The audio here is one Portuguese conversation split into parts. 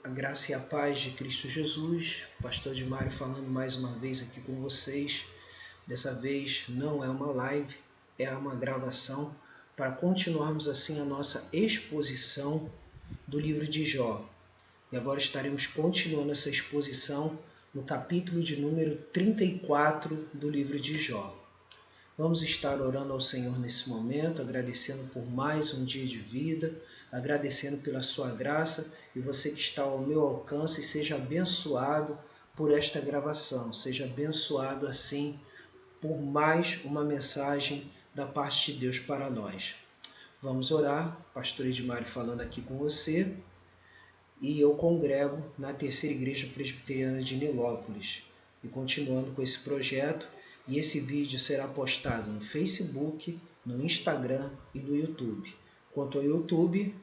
A graça e a paz de Cristo Jesus, Pastor de Mário falando mais uma vez aqui com vocês. Dessa vez não é uma live, é uma gravação para continuarmos assim a nossa exposição do livro de Jó. E agora estaremos continuando essa exposição no capítulo de número 34 do livro de Jó. Vamos estar orando ao Senhor nesse momento, agradecendo por mais um dia de vida, agradecendo pela sua graça, e você que está ao meu alcance, seja abençoado por esta gravação, seja abençoado assim por mais uma mensagem da parte de Deus para nós. Vamos orar, Pastor Edmário falando aqui com você, e eu congrego na Terceira Igreja Presbiteriana de Nilópolis, e continuando com esse projeto. E esse vídeo será postado no Facebook, no Instagram e no YouTube. Quanto ao YouTube,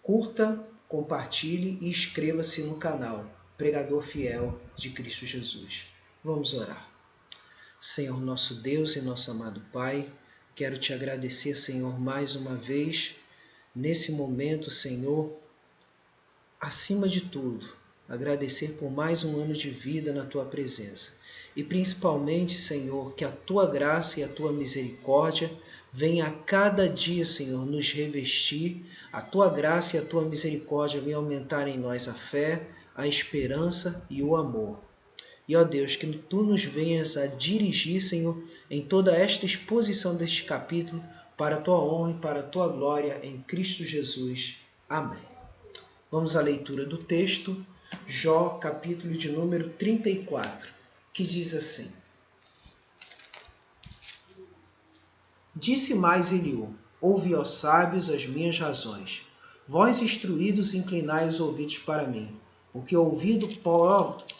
curta, compartilhe e inscreva-se no canal Pregador Fiel de Cristo Jesus. Vamos orar. Senhor nosso Deus e nosso amado Pai, quero te agradecer, Senhor, mais uma vez, nesse momento, Senhor, acima de tudo, agradecer por mais um ano de vida na Tua presença. E principalmente, Senhor, que a Tua graça e a Tua misericórdia venha a cada dia, Senhor, nos revestir. A Tua graça e a Tua misericórdia venham aumentar em nós a fé, a esperança e o amor. E, ó Deus, que Tu nos venhas a dirigir, Senhor, em toda esta exposição deste capítulo, para a Tua honra e para a Tua glória, em Cristo Jesus. Amém. Vamos à leitura do texto, Jó, capítulo de número 34. Que diz assim: Disse mais Eliú: Ouve, ó sábios, as minhas razões. Vós, instruídos, inclinai os ouvidos para mim, porque o ouvido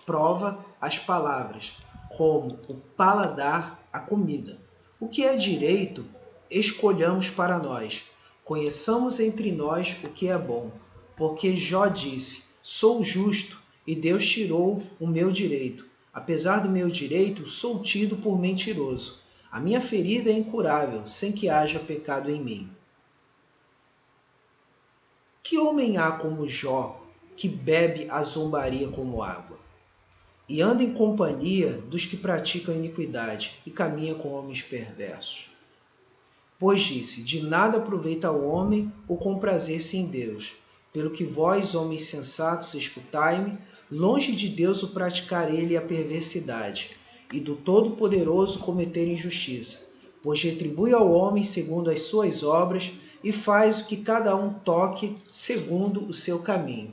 prova as palavras, como o paladar a comida. O que é direito, escolhamos para nós. Conheçamos entre nós o que é bom. Porque Jó disse: Sou justo, e Deus tirou o meu direito. Apesar do meu direito, sou tido por mentiroso. A minha ferida é incurável, sem que haja pecado em mim. Que homem há como Jó, que bebe a zombaria como água, e anda em companhia dos que praticam iniquidade, e caminha com homens perversos? Pois disse: De nada aproveita ao homem o comprazer-se em Deus. Pelo que vós, homens sensatos, escutai-me, longe de Deus o praticar ele a perversidade, e do Todo-Poderoso cometer injustiça, pois retribui ao homem segundo as suas obras, e faz o que cada um toque segundo o seu caminho.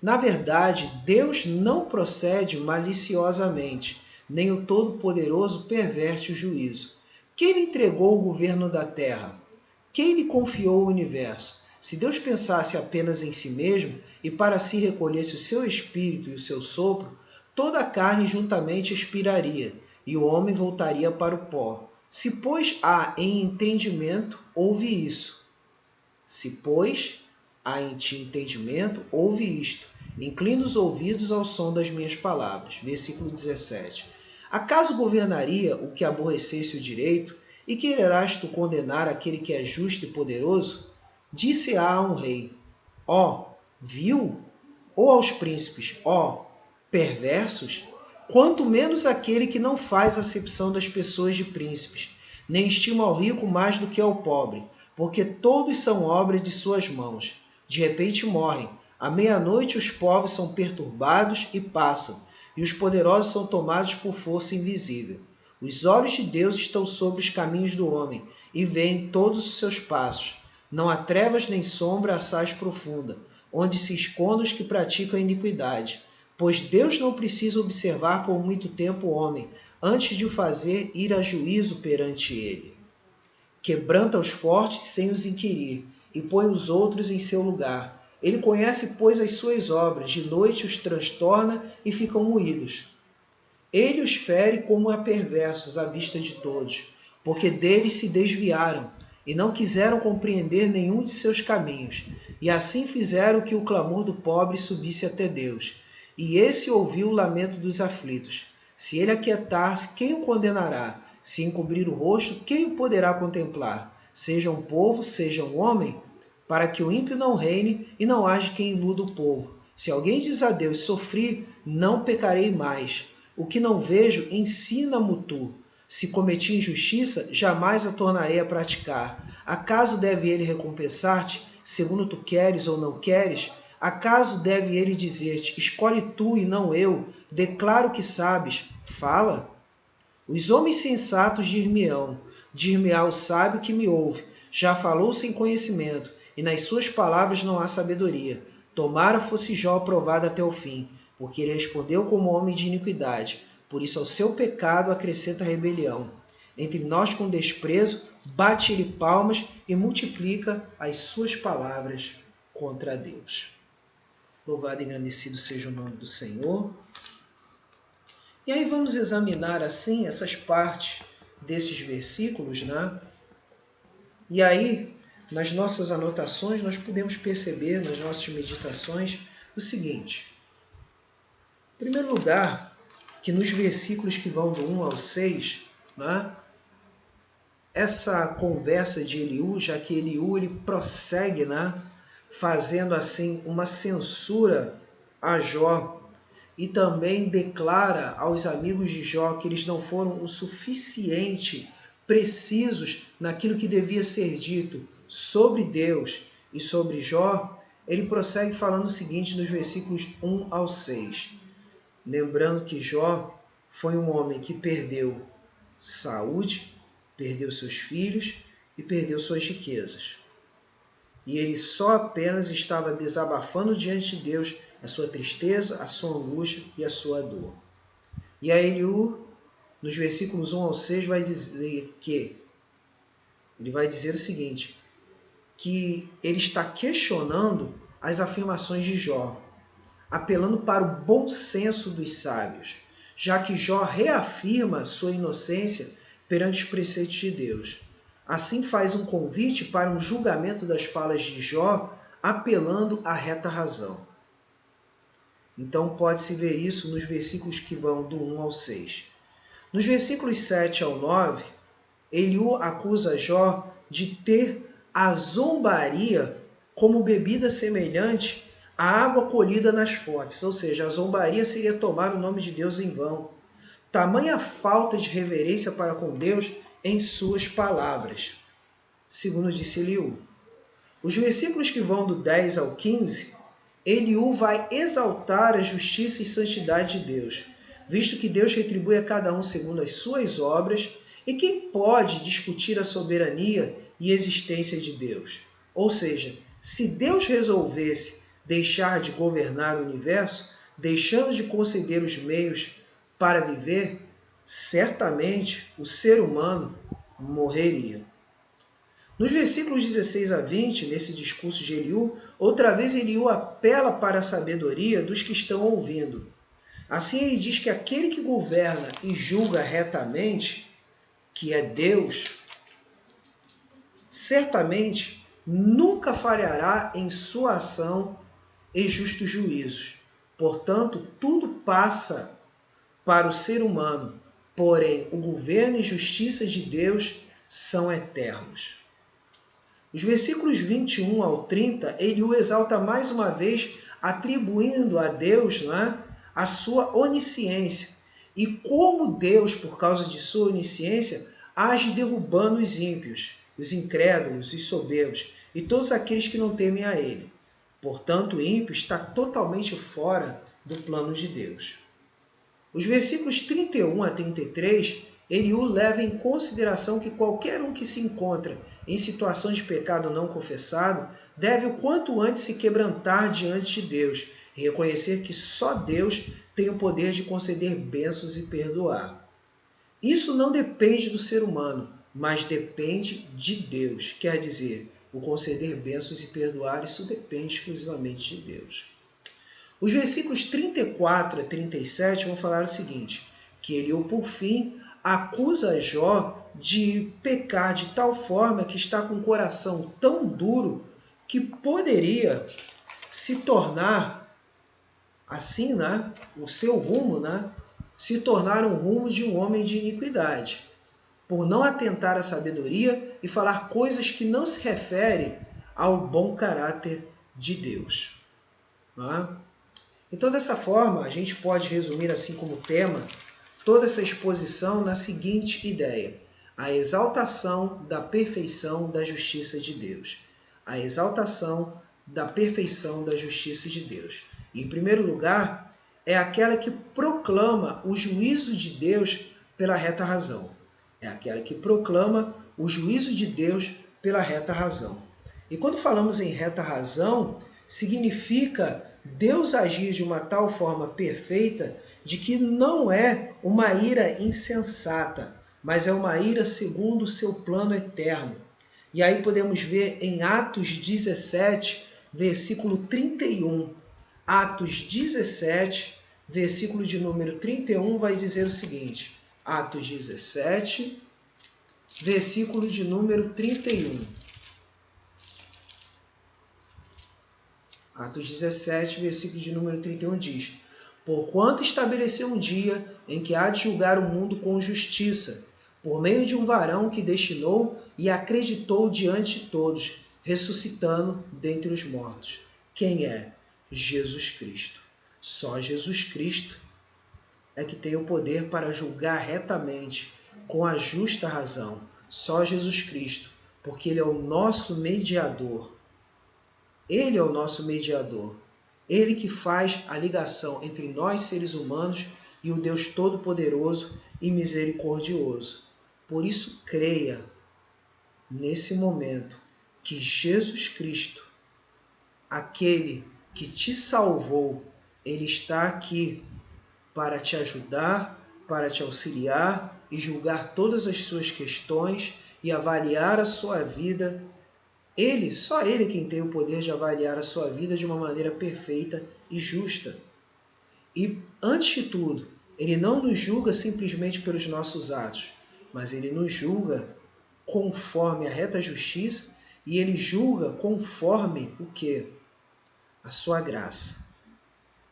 Na verdade, Deus não procede maliciosamente, nem o Todo-Poderoso perverte o juízo. Quem lhe entregou o governo da terra? Quem lhe confiou o universo? Se Deus pensasse apenas em si mesmo e para si recolhesse o seu espírito e o seu sopro, toda a carne juntamente expiraria, e o homem voltaria para o pó. Se, pois, há em entendimento, ouve isso. Se, pois, há em ti entendimento, ouve isto. Inclina os ouvidos ao som das minhas palavras. Versículo 17. Acaso governaria o que aborrecesse o direito, e quererás tu condenar aquele que é justo e poderoso? Disse a um rei: Ó, vil? Ou aos príncipes: Ó, perversos? Quanto menos aquele que não faz acepção das pessoas de príncipes, nem estima ao rico mais do que ao pobre, porque todos são obras de suas mãos. De repente morrem. À meia-noite os povos são perturbados e passam, e os poderosos são tomados por força invisível. Os olhos de Deus estão sobre os caminhos do homem, e veem todos os seus passos. Não há trevas nem sombra assaz profunda, onde se escondem os que praticam a iniquidade. Pois Deus não precisa observar por muito tempo o homem, antes de o fazer ir a juízo perante ele. Quebranta os fortes sem os inquirir, e põe os outros em seu lugar. Ele conhece, pois, as suas obras, de noite os transtorna e ficam moídos. Ele os fere como a perversos à vista de todos, porque deles se desviaram, e não quiseram compreender nenhum de seus caminhos, e assim fizeram que o clamor do pobre subisse até Deus. E esse ouviu o lamento dos aflitos. Se ele aquietar-se, quem o condenará? Se encobrir o rosto, quem o poderá contemplar? Seja um povo, seja um homem, para que o ímpio não reine e não haja quem iluda o povo. Se alguém diz a Deus, sofri, não pecarei mais. O que não vejo, ensina-mo tu. Se cometi injustiça, jamais a tornarei a praticar. Acaso deve ele recompensar-te, segundo tu queres ou não queres? Acaso deve ele dizer-te, escolhe tu e não eu? Declaro que sabes. Fala. Os homens sensatos dir-me-á o sábio que me ouve. Já falou sem conhecimento, e nas suas palavras não há sabedoria. Tomara fosse Jó aprovado até o fim, porque ele respondeu como homem de iniquidade. Por isso ao seu pecado acrescenta rebelião. Entre nós com desprezo, bate ele palmas e multiplica as suas palavras contra Deus. Louvado e engrandecido seja o nome do Senhor. E aí vamos examinar assim essas partes desses versículos, né? E aí, nas nossas anotações, nós podemos perceber, nas nossas meditações, o seguinte. Em primeiro lugar, que nos versículos que vão do 1 ao 6, né? Essa conversa de Eliú, já que Eliú ele prossegue, né? Fazendo assim uma censura a Jó, e também declara aos amigos de Jó que eles não foram o suficiente precisos naquilo que devia ser dito sobre Deus e sobre Jó, ele prossegue falando o seguinte nos versículos 1 ao 6. Lembrando que Jó foi um homem que perdeu saúde, perdeu seus filhos e perdeu suas riquezas. E ele só apenas estava desabafando diante de Deus a sua tristeza, a sua angústia e a sua dor. E aí Eliú, nos versículos 1 ao 6, vai dizer que ele vai dizer o seguinte, que ele está questionando as afirmações de Jó, apelando para o bom senso dos sábios, já que Jó reafirma sua inocência perante os preceitos de Deus. Assim faz um convite para um julgamento das falas de Jó, apelando à reta razão. Então pode-se ver isso nos versículos que vão do 1 ao 6. Nos versículos 7 ao 9, Eliú acusa Jó de ter a zombaria como bebida semelhante à água colhida nas fontes, ou seja, a zombaria seria tomar o nome de Deus em vão. Tamanha falta de reverência para com Deus em suas palavras, segundo disse Eliú. Os versículos que vão do 10 ao 15, Eliú vai exaltar a justiça e santidade de Deus, visto que Deus retribui a cada um segundo as suas obras, e quem pode discutir a soberania e existência de Deus? Ou seja, se Deus resolvesse deixar de governar o universo, deixando de conceder os meios para viver, certamente o ser humano morreria. Nos versículos 16 a 20, nesse discurso de Eliú, outra vez Eliú apela para a sabedoria dos que estão ouvindo. Assim ele diz que aquele que governa e julga retamente, que é Deus, certamente nunca falhará em sua ação e justos juízos. Portanto, tudo passa para o ser humano, porém o governo e justiça de Deus são eternos. Os versículos 21 ao 30, Eliú exalta mais uma vez, atribuindo a Deus, a sua onisciência. E como Deus, por causa de sua onisciência, age derrubando os ímpios, os incrédulos, os soberbos e todos aqueles que não temem a Ele. Portanto, o ímpio está totalmente fora do plano de Deus. Os versículos 31 a 33, Eliú leva em consideração que qualquer um que se encontra em situação de pecado não confessado deve o quanto antes se quebrantar diante de Deus e reconhecer que só Deus tem o poder de conceder bênçãos e perdoar. Isso não depende do ser humano, mas depende de Deus. Quer dizer, o conceder bênçãos e perdoar, isso depende exclusivamente de Deus. Os versículos 34 a 37 vão falar o seguinte, que Eliú, por fim, acusa Jó de pecar de tal forma que está com o coração tão duro que poderia se tornar assim, o seu rumo, se tornar um rumo de um homem de iniquidade, por não atentar à sabedoria e falar coisas que não se referem ao bom caráter de Deus. Então, dessa forma, a gente pode resumir assim como tema toda essa exposição na seguinte ideia: a exaltação da perfeição da justiça de Deus. A exaltação da perfeição da justiça de Deus. E, em primeiro lugar, é aquela que proclama o juízo de Deus pela reta razão. É aquela que proclama o juízo de Deus pela reta razão. E quando falamos em reta razão, significa Deus agir de uma tal forma perfeita de que não é uma ira insensata, mas é uma ira segundo o seu plano eterno. E aí podemos ver em Atos 17, versículo 31. Atos 17, versículo de número 31, vai dizer o seguinte. Atos 17, versículo de número 31. Atos 17, versículo de número 31 diz: porquanto estabeleceu um dia em que há de julgar o mundo com justiça, por meio de um varão que destinou e acreditou diante de todos, ressuscitando dentre os mortos. Quem é? Jesus Cristo. Só Jesus Cristo é que tem o poder para julgar retamente, com a justa razão. Só Jesus Cristo, porque Ele é o nosso mediador. Ele é o nosso mediador. Ele que faz a ligação entre nós, seres humanos, e o Deus Todo-Poderoso e Misericordioso. Por isso, creia, nesse momento, que Jesus Cristo, aquele que te salvou, Ele está aqui para te ajudar, para te auxiliar e julgar todas as suas questões e avaliar a sua vida. Ele, só Ele quem tem o poder de avaliar a sua vida de uma maneira perfeita e justa. E, antes de tudo, Ele não nos julga simplesmente pelos nossos atos, mas Ele nos julga conforme a reta justiça e Ele julga conforme o quê? A sua graça.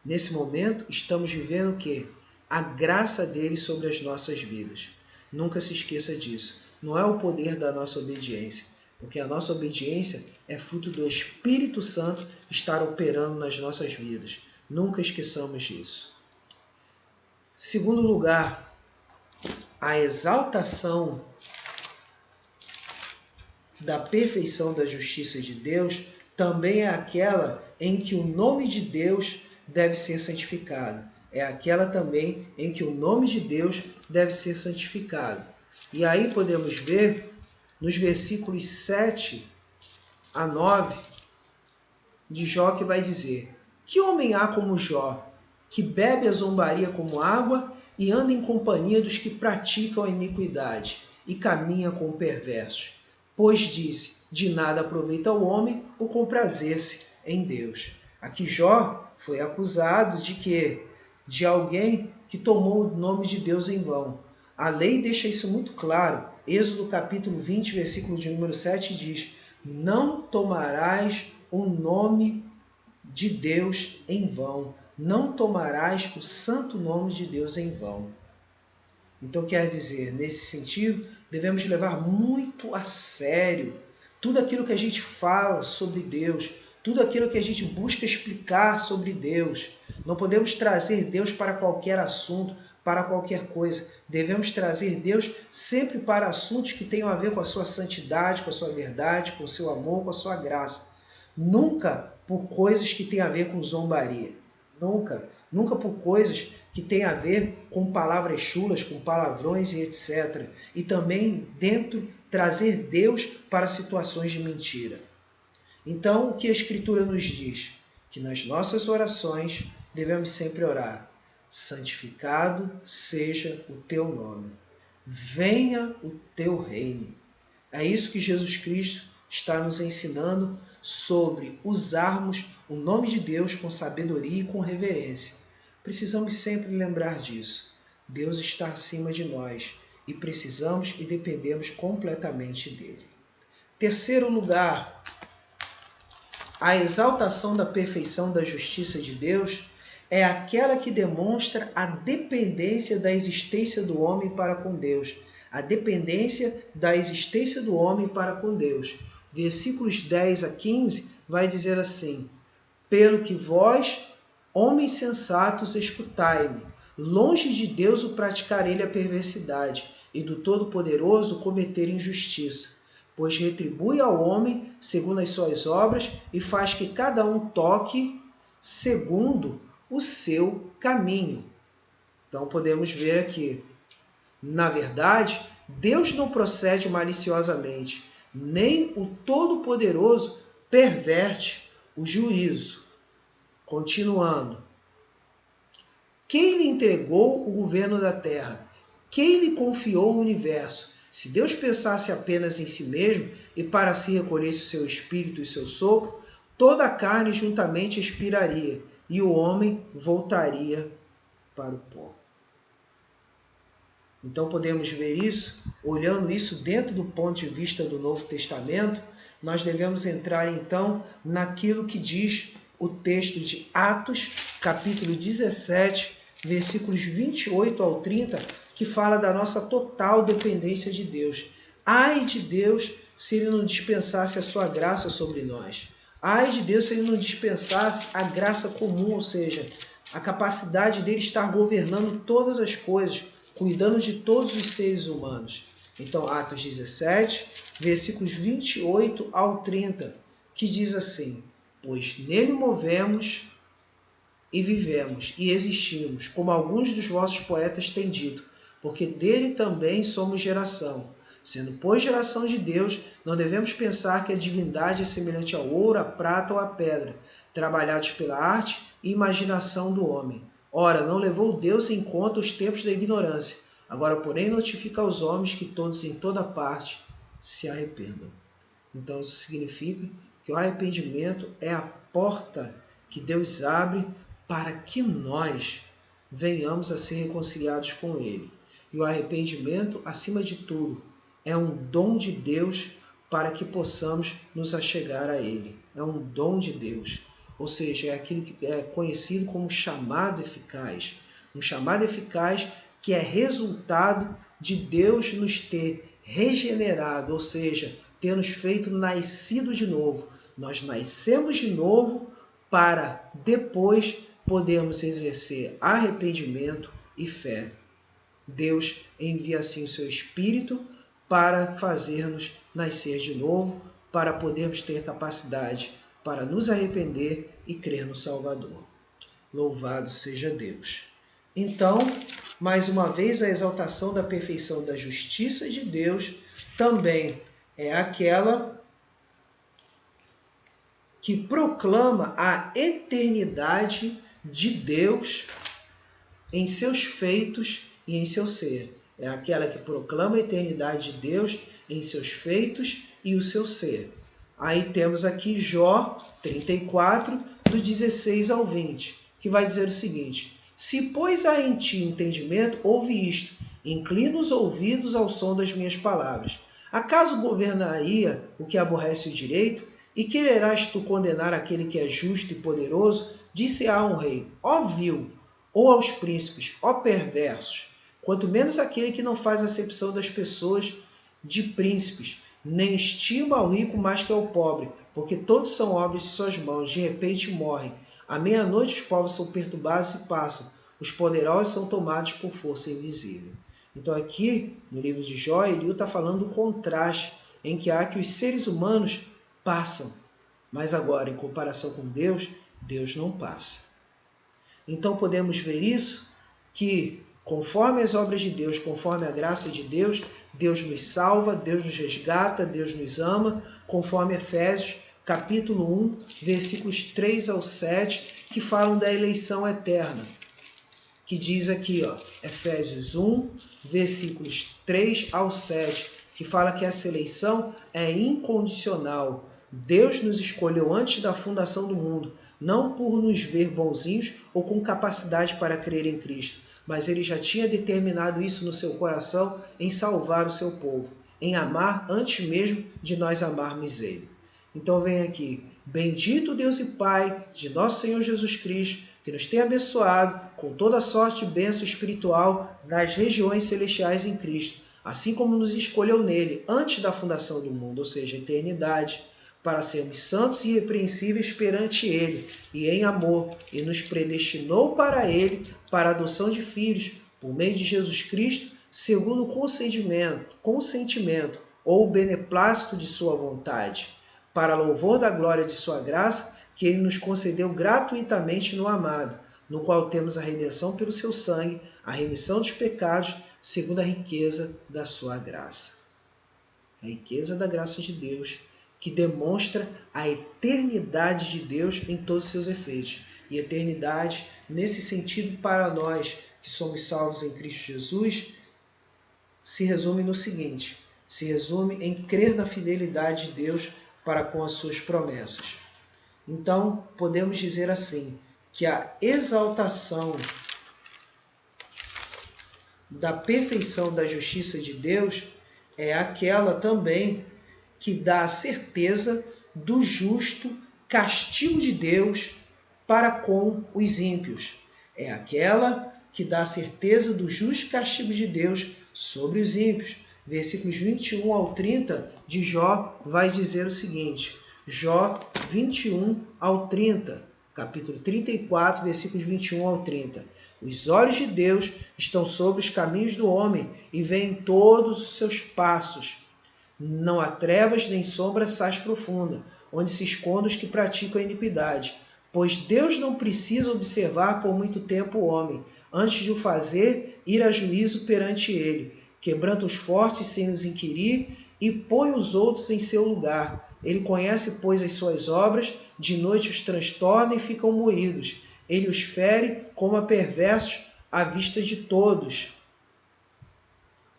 Nesse momento, estamos vivendo o quê? A graça dele sobre as nossas vidas. Nunca se esqueça disso. Não é o poder da nossa obediência, porque a nossa obediência é fruto do Espírito Santo estar operando nas nossas vidas. Nunca esqueçamos disso. Segundo lugar, a exaltação da perfeição da justiça de Deus também é aquela em que o nome de Deus deve ser santificado. É aquela também em que o nome de Deus deve ser santificado. E aí podemos ver nos versículos 7 a 9 de Jó, que vai dizer: que homem há como Jó, que bebe a zombaria como água e anda em companhia dos que praticam a iniquidade e caminha com perversos? Pois disse: de nada aproveita o homem o comprazer-se em Deus. Aqui Jó foi acusado de quê? De alguém que tomou o nome de Deus em vão. A lei deixa isso muito claro. Êxodo capítulo 20, versículo de número 7 diz: não tomarás o nome de Deus em vão. Não tomarás o santo nome de Deus em vão. Então quer dizer, nesse sentido, devemos levar muito a sério tudo aquilo que a gente fala sobre Deus, tudo aquilo que a gente busca explicar sobre Deus. Não podemos trazer Deus para qualquer assunto, para qualquer coisa. Devemos trazer Deus sempre para assuntos que tenham a ver com a sua santidade, com a sua verdade, com o seu amor, com a sua graça. Nunca por coisas que tenham a ver com zombaria. Nunca por coisas que tenham a ver com palavras chulas, com palavrões e etc. E também trazer Deus para situações de mentira. Então, o que a Escritura nos diz? Que nas nossas orações devemos sempre orar: santificado seja o teu nome, venha o teu reino. É isso que Jesus Cristo está nos ensinando sobre usarmos o nome de Deus com sabedoria e com reverência. Precisamos sempre lembrar disso. Deus está acima de nós e precisamos e dependemos completamente dele. Terceiro lugar, a exaltação da perfeição da justiça de Deus é aquela que demonstra a dependência da existência do homem para com Deus. A dependência da existência do homem para com Deus. Versículos 10 a 15 vai dizer assim: pelo que vós Homens sensatos, escutai-me. Longe de Deus o praticar ele a perversidade, e do Todo-Poderoso cometer injustiça. Pois retribui ao homem segundo as suas obras e faz que cada um toque segundo o seu caminho. Então podemos ver aqui, na verdade, Deus não procede maliciosamente, nem o Todo-Poderoso perverte o juízo. Continuando. Quem lhe entregou o governo da terra? Quem lhe confiou o universo? Se Deus pensasse apenas em si mesmo e para si recolhesse o seu espírito e seu sopro, toda a carne juntamente expiraria e o homem voltaria para o pó. Então podemos ver isso, olhando isso dentro do ponto de vista do Novo Testamento, nós devemos entrar então naquilo que diz o texto de Atos, capítulo 17, versículos 28 ao 30, que fala da nossa total dependência de Deus. Ai de Deus se Ele não dispensasse a sua graça sobre nós. Ai de Deus se Ele não dispensasse a graça comum, ou seja, a capacidade dele estar governando todas as coisas, cuidando de todos os seres humanos. Então, Atos 17, versículos 28 ao 30, que diz assim: Pois nele movemos e vivemos e existimos, como alguns dos vossos poetas têm dito, porque dele também somos geração. Sendo, pois, geração de Deus, não devemos pensar que a divindade é semelhante ao ouro, à prata ou à pedra, trabalhados pela arte e imaginação do homem. Ora, não levou Deus em conta os tempos da ignorância. Agora, porém, notifica aos homens que todos em toda parte se arrependam. Então, isso significa que o arrependimento é a porta que Deus abre para que nós venhamos a ser reconciliados com Ele. E o arrependimento, acima de tudo, é um dom de Deus para que possamos nos achegar a Ele. É um dom de Deus. Ou seja, é aquilo que é conhecido como chamado eficaz. Um chamado eficaz que é resultado de Deus nos ter regenerado, ou seja, ter nos feito nascido de novo. Nós nascemos de novo para depois podermos exercer arrependimento e fé. Deus envia assim o seu Espírito para fazer-nos nascer de novo, para podermos ter capacidade para nos arrepender e crer no Salvador. Louvado seja Deus! Então, mais uma vez, a exaltação da perfeição da justiça de Deus também é aquela que proclama a eternidade de Deus em seus feitos e em seu ser. É aquela que proclama a eternidade de Deus em seus feitos e o seu ser. Aí temos aqui Jó 34, do 16 ao 20, que vai dizer o seguinte: Se, pois, há em ti entendimento, ouve isto, inclina os ouvidos ao som das minhas palavras. Acaso governaria o que aborrece o direito? E quererás tu condenar aquele que é justo e poderoso? Disse a um rei: ó vil, ou aos príncipes: ó perversos. Quanto menos aquele que não faz acepção das pessoas de príncipes, nem estima ao rico mais que ao pobre, porque todos são obras de suas mãos, de repente morrem. À meia-noite os povos são perturbados e passam, os poderosos são tomados por força invisível. Então aqui, no livro de Jó, Eliú está falando do contraste em que há que os seres humanos passam, mas agora, em comparação com Deus, Deus não passa. Então podemos ver isso, que conforme as obras de Deus, conforme a graça de Deus, Deus nos salva, Deus nos resgata, Deus nos ama, conforme Efésios, capítulo 1, versículos 3 ao 7, que falam da eleição eterna. Que diz aqui, Efésios 1, versículos 3 ao 7, que fala que essa eleição é incondicional. Deus nos escolheu antes da fundação do mundo, não por nos ver bonzinhos ou com capacidade para crer em Cristo, mas Ele já tinha determinado isso no seu coração em salvar o seu povo, em amar antes mesmo de nós amarmos Ele. Então vem aqui: bendito Deus e Pai de nosso Senhor Jesus Cristo, que nos tem abençoado com toda sorte de bênção espiritual nas regiões celestiais em Cristo, assim como nos escolheu nele antes da fundação do mundo, ou seja, a eternidade, para sermos santos e irrepreensíveis perante Ele, e em amor, e nos predestinou para Ele, para a adoção de filhos, por meio de Jesus Cristo, segundo o consentimento ou o beneplácito de sua vontade, para louvor da glória de sua graça, que Ele nos concedeu gratuitamente no amado, no qual temos a redenção pelo seu sangue, a remissão dos pecados, segundo a riqueza da sua graça. A riqueza da graça de Deus, que demonstra a eternidade de Deus em todos os seus efeitos. E eternidade, nesse sentido, para nós que somos salvos em Cristo Jesus, se resume no seguinte: se resume em crer na fidelidade de Deus para com as suas promessas. Então, podemos dizer assim, que a exaltação da perfeição da justiça de Deus é aquela também que dá a certeza do justo castigo de Deus para com os ímpios. É aquela que dá a certeza do justo castigo de Deus sobre os ímpios. Versículos 21 ao 30 de Jó vai dizer o seguinte, Jó 21 ao 30, capítulo 34, versículos 21 ao 30. Os olhos de Deus estão sobre os caminhos do homem e veem todos os seus passos. Não há trevas nem sombra sais profunda, onde se escondem os que praticam a iniquidade. Pois Deus não precisa observar por muito tempo o homem, antes de o fazer ir a juízo perante ele. Quebranta os fortes sem os inquirir e põe os outros em seu lugar. Ele conhece, pois, as suas obras, de noite os transtorna e ficam moídos. Ele os fere como a perversos à vista de todos.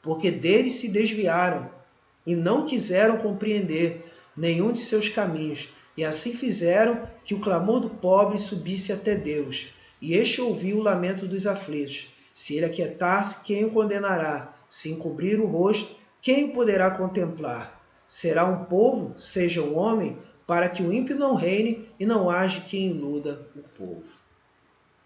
Porque deles se desviaram e não quiseram compreender nenhum de seus caminhos. E assim fizeram que o clamor do pobre subisse até Deus. E este ouviu o lamento dos aflitos. Se ele aquietar-se, quem o condenará? Se encobrir o rosto, quem o poderá contemplar? Será um povo, seja um homem, para que o ímpio não reine e não haja quem iluda o povo.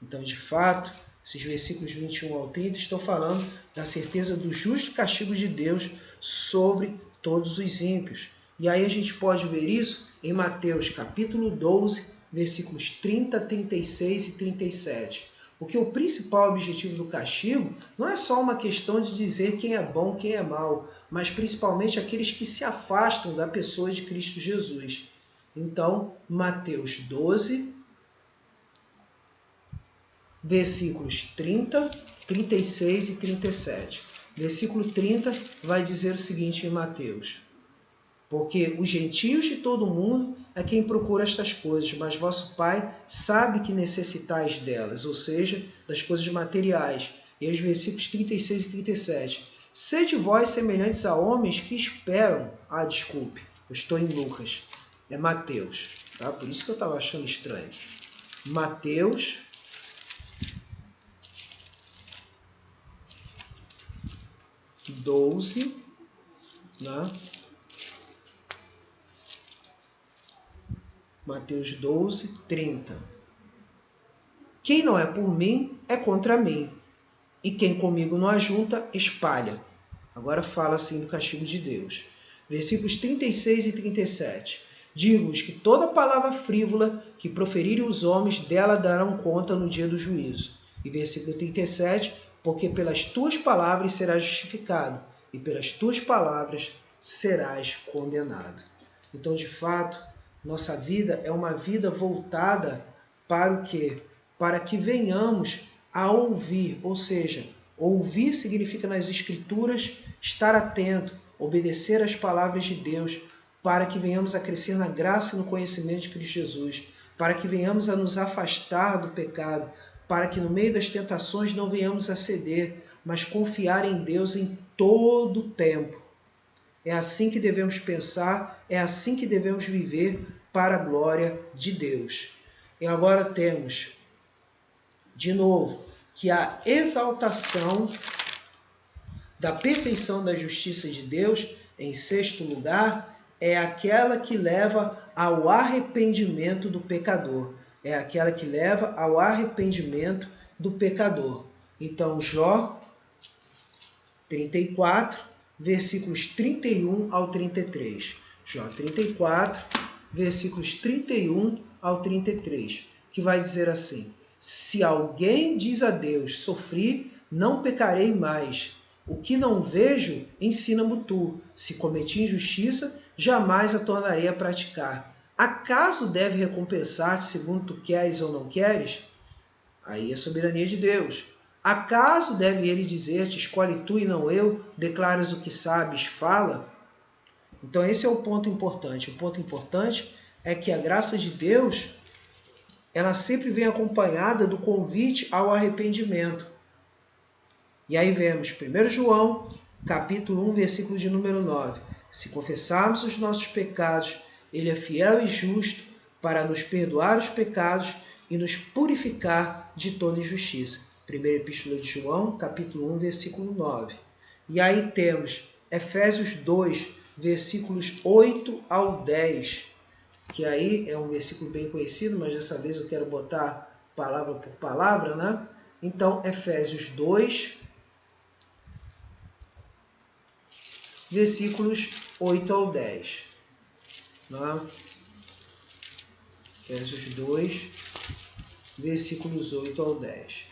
Então, de fato, esses versículos 21 ao 30 estão falando da certeza do justo castigo de Deus sobre todos os ímpios. E aí a gente pode ver isso em Mateus capítulo 12, versículos 30, 36 e 37. Porque o principal objetivo do castigo não é só uma questão de dizer quem é bom, quem é mau, mas principalmente aqueles que se afastam da pessoa de Cristo Jesus. Então, Mateus 12, versículos 30, 36 e 37. Versículo 30 vai dizer o seguinte em Mateus: porque os gentios de todo o mundo é quem procura estas coisas, mas vosso Pai sabe que necessitais delas, ou seja, das coisas materiais. E os versículos 36 e 37. Sede vós semelhantes a homens que esperam... desculpe, eu estou em Lucas. É Mateus, tá? Por isso que eu estava achando estranho. Mateus 12, né? Mateus 12, 30. Quem não é por mim, é contra mim. E quem comigo não ajunta, espalha. Agora fala assim do castigo de Deus. Versículos 36 e 37. Digo-vos que toda palavra frívola que proferirem os homens, dela darão conta no dia do juízo. E versículo 37. Porque pelas tuas palavras serás justificado, e pelas tuas palavras serás condenado. Então, de fato, nossa vida é uma vida voltada para o quê? Para que venhamos a ouvir, ou seja, ouvir significa nas Escrituras estar atento, obedecer às palavras de Deus, para que venhamos a crescer na graça e no conhecimento de Cristo Jesus, para que venhamos a nos afastar do pecado, para que no meio das tentações não venhamos a ceder, mas confiar em Deus em todo o tempo. É assim que devemos pensar, é assim que devemos viver para a glória de Deus. E agora temos, de novo, que a exaltação da perfeição da justiça de Deus, em sexto lugar, é aquela que leva ao arrependimento do pecador. É aquela que leva ao arrependimento do pecador. Então, Jó 34, versículos 31 ao 33. Jó 34, versículos 31 ao 33, que vai dizer assim: se alguém diz a Deus, sofri, não pecarei mais. O que não vejo, ensina-me tu. Se cometi injustiça, jamais a tornarei a praticar. Acaso deve recompensar-te segundo tu queres ou não queres? Aí é a soberania de Deus. Acaso deve ele dizer-te, escolhe tu e não eu, declaras o que sabes, fala? Então esse é o ponto importante. O ponto importante é que a graça de Deus, ela sempre vem acompanhada do convite ao arrependimento. E aí vemos 1 João, capítulo 1, versículo de número 9. Se confessarmos os nossos pecados, ele é fiel e justo para nos perdoar os pecados e nos purificar de toda injustiça. Primeira Epístola de João, capítulo 1, versículo 9. E aí temos Efésios 2, versículos 8 ao 10, que aí é um versículo bem conhecido, mas dessa vez eu quero botar palavra por palavra, né? Então, Efésios 2, versículos 8 ao 10. Né? Efésios 2, versículos 8 ao 10.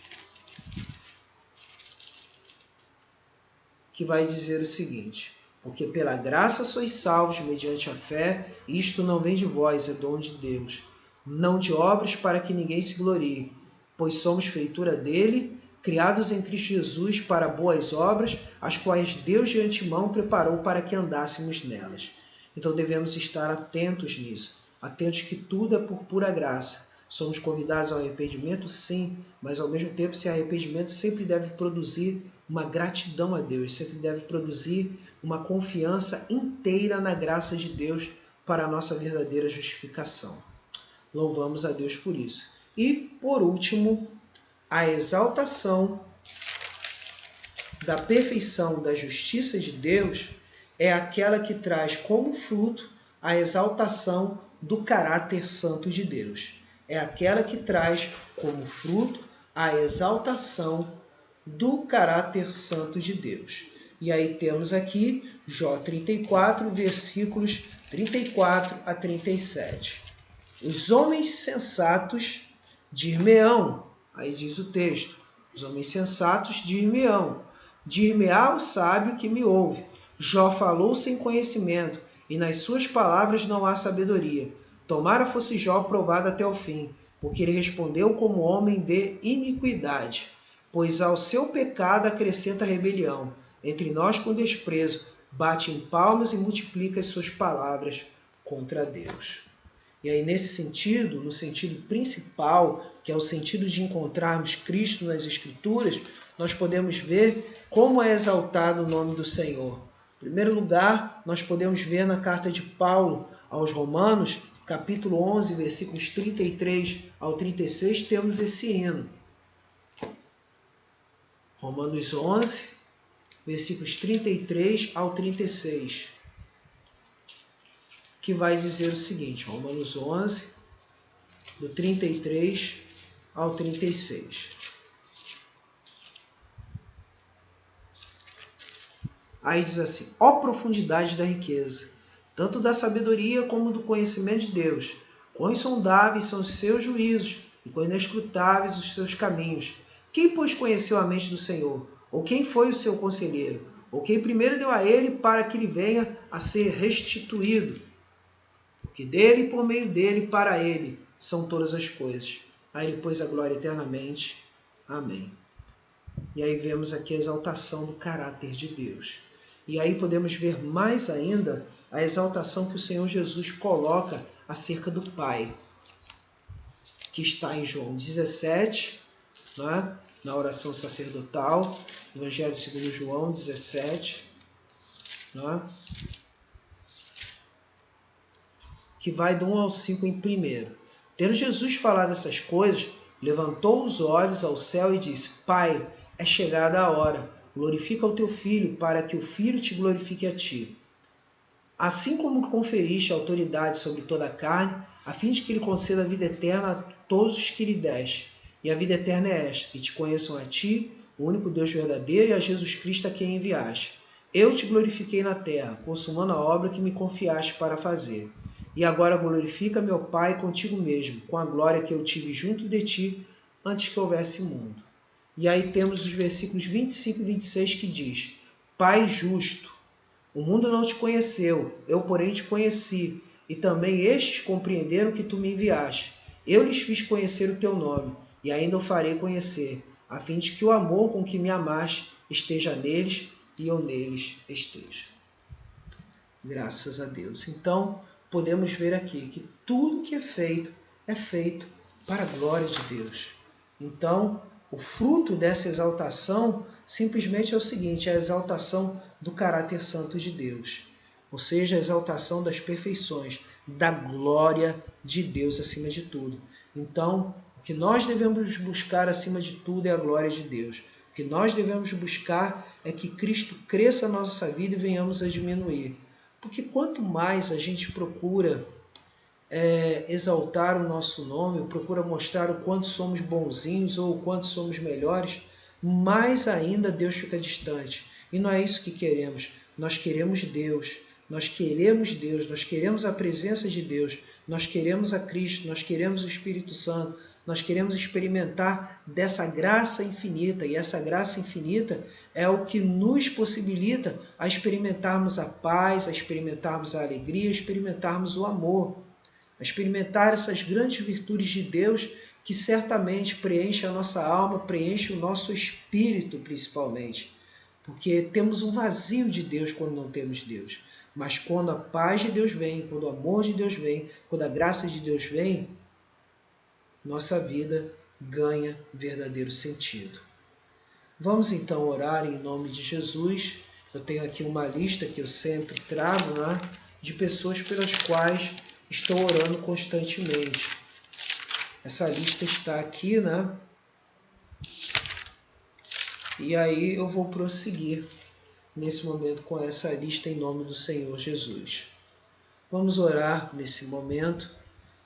Que vai dizer o seguinte: porque pela graça sois salvos mediante a fé, e isto não vem de vós, é dom de Deus, não de obras para que ninguém se glorie, pois somos feitura dele, criados em Cristo Jesus para boas obras, as quais Deus de antemão preparou para que andássemos nelas. Então devemos estar atentos nisso, atentos que tudo é por pura graça. Somos convidados ao arrependimento, sim, mas ao mesmo tempo esse arrependimento sempre deve produzir uma gratidão a Deus, sempre deve produzir uma confiança inteira na graça de Deus para a nossa verdadeira justificação. Louvamos a Deus por isso. E, por último, a exaltação da perfeição da justiça de Deus é aquela que traz como fruto a exaltação do caráter santo de Deus. É aquela que traz como fruto a exaltação do caráter santo de Deus. E aí temos aqui Jó 34, versículos 34 a 37. Os homens sensatos dir-me-ão, aí diz o texto, os homens sensatos dir-me-ão, dir-me-á o sábio que me ouve. Jó falou sem conhecimento, e nas suas palavras não há sabedoria. Tomara fosse Jó provado até o fim, porque ele respondeu como homem de iniquidade. Pois ao seu pecado acrescenta rebelião. Entre nós com desprezo, bate em palmas e multiplica as suas palavras contra Deus. E aí nesse sentido, no sentido principal, que é o sentido de encontrarmos Cristo nas Escrituras, nós podemos ver como é exaltado o nome do Senhor. Em primeiro lugar, nós podemos ver na carta de Paulo aos Romanos, capítulo 11, versículos 33 ao 36, temos esse hino. Romanos 11, versículos 33 ao 36, que vai dizer o seguinte, Romanos 11, do 33 ao 36. Aí diz assim: ó profundidade da riqueza, tanto da sabedoria como do conhecimento de Deus, quão insondáveis são os seus juízos e quão inescrutáveis os seus caminhos. Quem, pois, conheceu a mente do Senhor? Ou quem foi o seu conselheiro? Ou quem primeiro deu a ele para que lhe venha a ser restituído? Porque dele, por meio dele, para ele, são todas as coisas. A ele, pois, a glória eternamente. Amém. E aí vemos aqui a exaltação do caráter de Deus. E aí podemos ver mais ainda a exaltação que o Senhor Jesus coloca acerca do Pai, que está em João 17, né? Na oração sacerdotal, Evangelho segundo João 17, né? Que vai do 1 ao 5 em primeiro. Tendo Jesus falado essas coisas, levantou os olhos ao céu e disse: Pai, é chegada a hora, glorifica o teu Filho, para que o Filho te glorifique a ti. Assim como conferiste autoridade sobre toda a carne, a fim de que ele conceda a vida eterna a todos os que lhe deste. E a vida eterna é esta, que te conheçam a ti, o único Deus verdadeiro, e a Jesus Cristo a quem enviaste. Eu te glorifiquei na terra, consumando a obra que me confiaste para fazer. E agora glorifica meu Pai contigo mesmo, com a glória que eu tive junto de ti, antes que houvesse mundo. E aí temos os versículos 25 e 26 que diz: Pai justo, o mundo não te conheceu, eu porém te conheci, e também estes compreenderam que tu me enviaste. Eu lhes fiz conhecer o teu nome, e ainda o farei conhecer, a fim de que o amor com que me amaste esteja neles e eu neles esteja. Graças a Deus. Então, podemos ver aqui que tudo que é feito para a glória de Deus. Então, o fruto dessa exaltação simplesmente é o seguinte, é a exaltação do caráter santo de Deus. Ou seja, a exaltação das perfeições, da glória de Deus acima de tudo. Então, o que nós devemos buscar acima de tudo é a glória de Deus. O que nós devemos buscar é que Cristo cresça na nossa vida e venhamos a diminuir. Porque quanto mais a gente procura exaltar o nosso nome, procura mostrar o quanto somos bonzinhos ou o quanto somos melhores, mais ainda Deus fica distante. E não é isso que queremos. Nós queremos Deus. Nós queremos a presença de Deus, nós queremos a Cristo, nós queremos o Espírito Santo, nós queremos experimentar dessa graça infinita, e essa graça infinita é o que nos possibilita a experimentarmos a paz, a experimentarmos a alegria, a experimentarmos o amor, a experimentar essas grandes virtudes de Deus que certamente preenche a nossa alma, preenche o nosso espírito principalmente, porque temos um vazio de Deus quando não temos Deus. Mas quando a paz de Deus vem, quando o amor de Deus vem, quando a graça de Deus vem, nossa vida ganha verdadeiro sentido. Vamos então orar em nome de Jesus. Eu tenho aqui uma lista que eu sempre trago, né, de pessoas pelas quais estou orando constantemente. Essa lista está aqui, né? E aí eu vou prosseguir nesse momento com essa lista em nome do Senhor Jesus. Vamos orar nesse momento,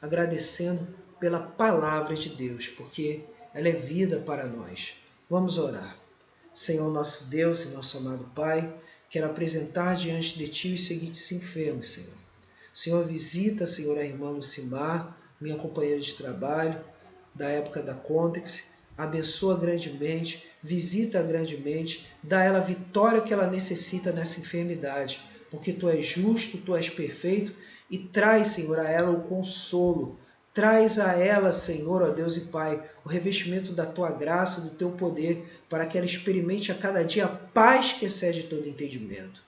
agradecendo pela palavra de Deus, porque ela é vida para nós. Vamos orar. Senhor nosso Deus e nosso amado Pai, quero apresentar diante de Ti os seguintes enfermos, Senhor. Senhor, visita, Senhor, a irmã Lucimar, minha companheira de trabalho, da época da Contex, abençoa grandemente, visita grandemente, dá a ela a vitória que ela necessita nessa enfermidade, porque Tu és justo, Tu és perfeito, e traz, Senhor, a ela o consolo, traz a ela, Senhor, ó Deus e Pai, o revestimento da Tua graça, do Teu poder, para que ela experimente a cada dia a paz que excede todo entendimento.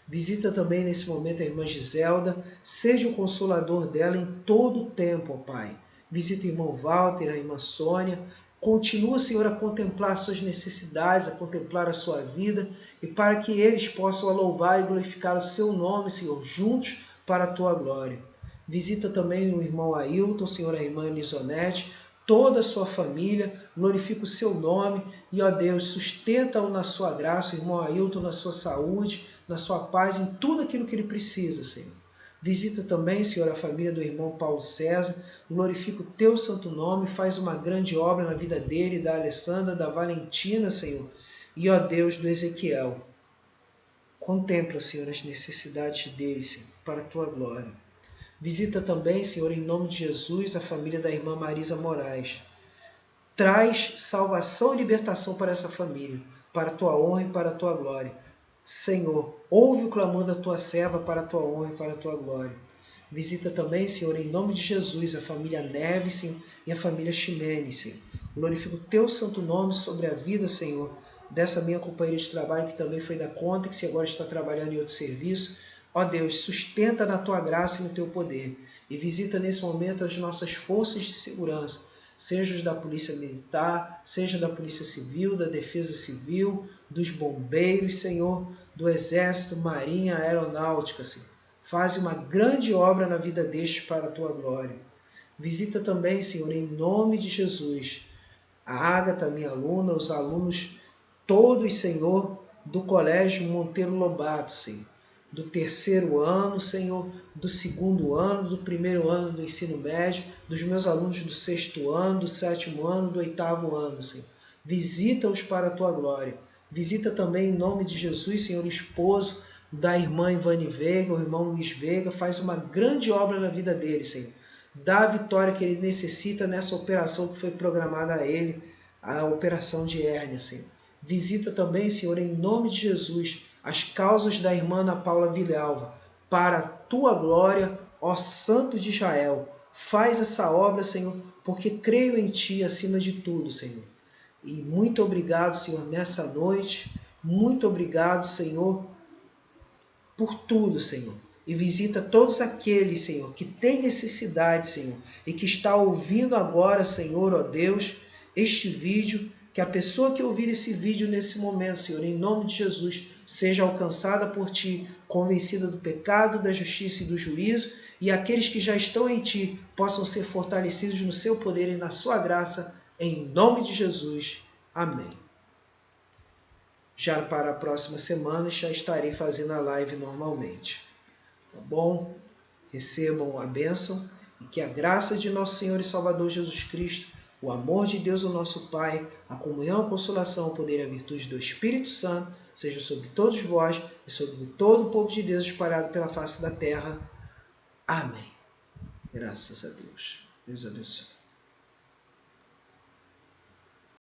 Visita também nesse momento a irmã Giselda, seja o consolador dela em todo o tempo, ó Pai. Visita o irmão Walter, a irmã Sônia, continua, Senhor, a contemplar suas necessidades, a contemplar a sua vida, e para que eles possam louvar e glorificar o Seu nome, Senhor, juntos para a Tua glória. Visita também o irmão Ailton, Senhor, a irmã Elisonete, toda a sua família, glorifica o Seu nome e, ó Deus, sustenta-o na Sua graça, o irmão Ailton na sua saúde, na sua paz, em tudo aquilo que ele precisa, Senhor. Visita também, Senhor, a família do irmão Paulo César, glorifica o Teu santo nome, faz uma grande obra na vida dele, da Alessandra, da Valentina, Senhor, e, ó Deus, do Ezequiel. Contempla, Senhor, as necessidades deles, Senhor, para a Tua glória. Visita também, Senhor, em nome de Jesus, a família da irmã Marisa Moraes. Traz salvação e libertação para essa família, para a Tua honra e para a Tua glória. Senhor, ouve o clamor da Tua serva para a Tua honra e para a Tua glória. Visita também, Senhor, em nome de Jesus, a família Neves, Senhor, e a família Ximenes, Senhor. Glorifica o Teu santo nome sobre a vida, Senhor, dessa minha companheira de trabalho que também foi da Contex e agora está trabalhando em outro serviço. Ó Deus, sustenta na Tua graça e no Teu poder. E visita nesse momento as nossas forças de segurança, seja os da Polícia Militar, seja da Polícia Civil, da Defesa Civil, dos Bombeiros, Senhor, do Exército, Marinha, Aeronáutica, Senhor. Faz uma grande obra na vida destes para a Tua glória. Visita também, Senhor, em nome de Jesus, a Ágata, minha aluna, os alunos todos, Senhor, do Colégio Monteiro Lobato, Senhor. Do 3º ano, Senhor, do 2º ano, do 1º ano do ensino médio, dos meus alunos do 6º ano, do 7º ano, do 8º ano, Senhor. Visita-os para a Tua glória. Visita também, em nome de Jesus, Senhor, o esposo da irmã Ivane Veiga, o irmão Luiz Veiga, faz uma grande obra na vida dele, Senhor. Dá a vitória que ele necessita nessa operação que foi programada a ele, a operação de hérnia, Senhor. Visita também, Senhor, em nome de Jesus, as causas da irmã Ana Paula Vilhalva, para a tua glória, ó Santo de Israel. Faz essa obra, Senhor, porque creio em Ti acima de tudo, Senhor. E muito obrigado, Senhor, nessa noite. Muito obrigado, Senhor, por tudo, Senhor. E visita todos aqueles, Senhor, que têm necessidade, Senhor, e que está ouvindo agora, Senhor, ó Deus, este vídeo, que a pessoa que ouvir esse vídeo nesse momento, Senhor, em nome de Jesus, seja alcançada por Ti, convencida do pecado, da justiça e do juízo, e aqueles que já estão em Ti possam ser fortalecidos no Seu poder e na Sua graça, em nome de Jesus. Amém. Já para a próxima semana já estarei fazendo a live normalmente. Tá bom? Recebam a bênção e que a graça de nosso Senhor e Salvador Jesus Cristo, o amor de Deus, o nosso Pai, a comunhão, a consolação, o poder e a virtude do Espírito Santo seja sobre todos vós e sobre todo o povo de Deus espalhado pela face da terra. Amém. Graças a Deus. Deus abençoe.